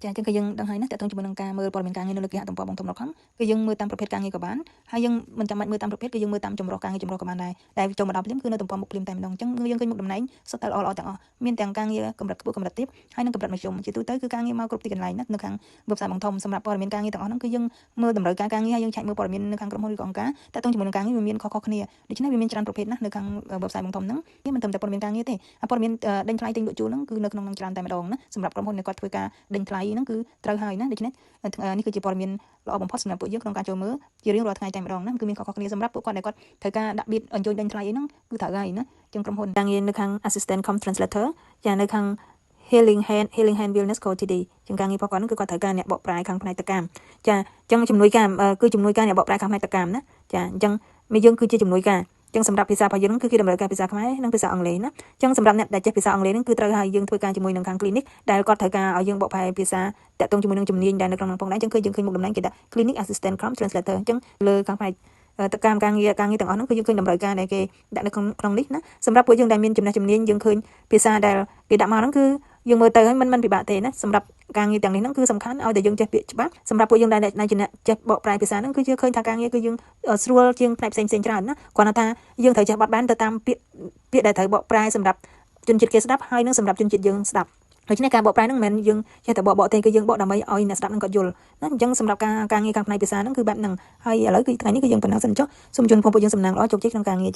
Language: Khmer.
ចាចឹងគឺយើងដឹងហើយណាតើតើជាមួយនឹងការមើលព័ត៌មានការងារនៅលើគេហទំព័របង្គំ .com គឺយើងមើលតាមប្រភេទការងារក៏បានហើយយើងមិនចាំបាច់មើលតាមប្រភេទគឺយើងមើលតាមចម្រោះការងារចម្រោះក៏បានដែរដែលចូលមកដល់ភ្លាមគឺនៅទំព័រមុខភ្លាមតែម្ដងអញ្ចឹងយើងឃើញមុខតំណែងសុទ្ធតែល្អៗទាំងអស់មានទាំងការងារកម្រិតខ្ពស់កម្រិតទាបហើយនិងកម្រិតមធ្យមជាទូទៅគឺការងារមកគ្រប់ទីកន្លែងណានៅខាង website បង្គំសម្រាប់ព័ត៌មានការងារទាំងអស់ហ្នឹងគឺយើងមើលតម្រូវការការងារហើយយើងឆែកមើលព័ត៌មាននៅខាងក្រុមហ៊ុនឬក៏អង្គការតើតើជាមួយនឹងការងារវាមានខុសៗគ្នាដូច្នេះវាមានច្រើនប្រភេទណាស់នៅខាង website បង្គំហ្នឹងវាមិនត្រឹមតែព័ត៌មានការងារទេព័ត៌មានដេញថ្លៃទិញលក់ជួលហ្នឹងគឺនៅក្នុងហ្នឹងច្រើនតែម្ដងណាសម្រាប់ក្រុមហ៊ុនដែលគាត់ធ្វើការដេញថ្លៃហ្នឹងគឺត្រូវហើយណាដូច្នេះនេះគឺជាព័ត៌មានល្អបំផុតសម្រាប់ពួកយើងក្នុងការចូលមើលជារៀងរាល់ថ្ងៃតែម្ដងណាគឺមានខុសៗគ្នាសម្រាប់ពួកគាត់ដែលគាត់ត្រូវការដាក់បៀតអញ្ជើញដេញថ្លៃអីហ្នឹងគឺត្រូវហើយណាជាងក្រុមហ៊ុនការងារនៅខាង assistant com translator ចានៅខាង healing hand wellness co Ltd ជាងការងាររបស់គាត់ហ្នឹងគឺគាត់ត្រូវការអ្នកបកប្រែខាងផ្នែកតកម្មចាអញ្ចឹងជំនួយការគឺជំនួយការអ្នកបកប្រែខាងផ្នែកតកម្មណាចាអញ្ចឹងយើងគឺជាជំនួយការចឹងសម្រាប់ភាសារបស់យើងគឺគេតម្រូវការភាសាខ្មែរនិងភាសាអង់គ្លេសណាចឹងសម្រាប់អ្នកដែលចេះភាសាអង់គ្លេសហ្នឹងគឺត្រូវឲ្យយើងធ្វើការជាមួយនឹងខាង clinic ដែលគាត់ត្រូវការឲ្យយើងបកប្រែភាសាតាក់ទងជាមួយនឹងជំនាញដែលនៅក្នុងហ្នឹងផងដែរចឹងគឺយើងឃើញមុខតំណែងគេដាក់ clinic assistant com translator ចឹងលើខាងផ្នែកតកម្មការងារទាំងអស់ហ្នឹងគឺយើងឃើញតម្រូវការដែលគេដាក់នៅក្នុងនេះណាសម្រាប់ពួកយើងដែលមានចំណេះជំនាញយើងឃើញភាសាដែលគេដាក់មកហ្នឹងគឺយើងមើលទៅហើយមិនពិបាកទេណាសម្រាប់ការងារទាំងនេះហ្នឹងគឺសំខាន់ឲ្យតែយើងចេះពាក្យច្បាស់សម្រាប់ពួកយើងដែលជាអ្នកចេះបកប្រែភាសាហ្នឹងគឺយើងឃើញថាការងារគឺយើងស្រួលជាងផ្នែកផ្សេងច្រើនណាគ្រាន់តែថាយើងត្រូវចេះបត់បែនទៅតាមពាក្យដែលត្រូវបកប្រែសម្រាប់ជនជាតិគេស្ដាប់ហើយនឹងសម្រាប់ជនជាតិយើងស្ដាប់ដូច្នេះការបកប្រែហ្នឹងមិនមែនយើងចេះតែបកទេគឺយើងបកដើម្បីឲ្យអ្នកស្ដាប់ហ្នឹងគាត់យល់ណាអញ្ចឹងសម្រាប់ការងារខាងផ្នែកភាសាហ្នឹងគឺបែបហ្នឹងហើយឥឡូវគឺថ្ងៃនេះគឺយើងប៉ុណ្ណឹងសិនចុះសូមជូនបងប្អូនយើងសំណាងល្អជោគជ័យក្នុងការងារ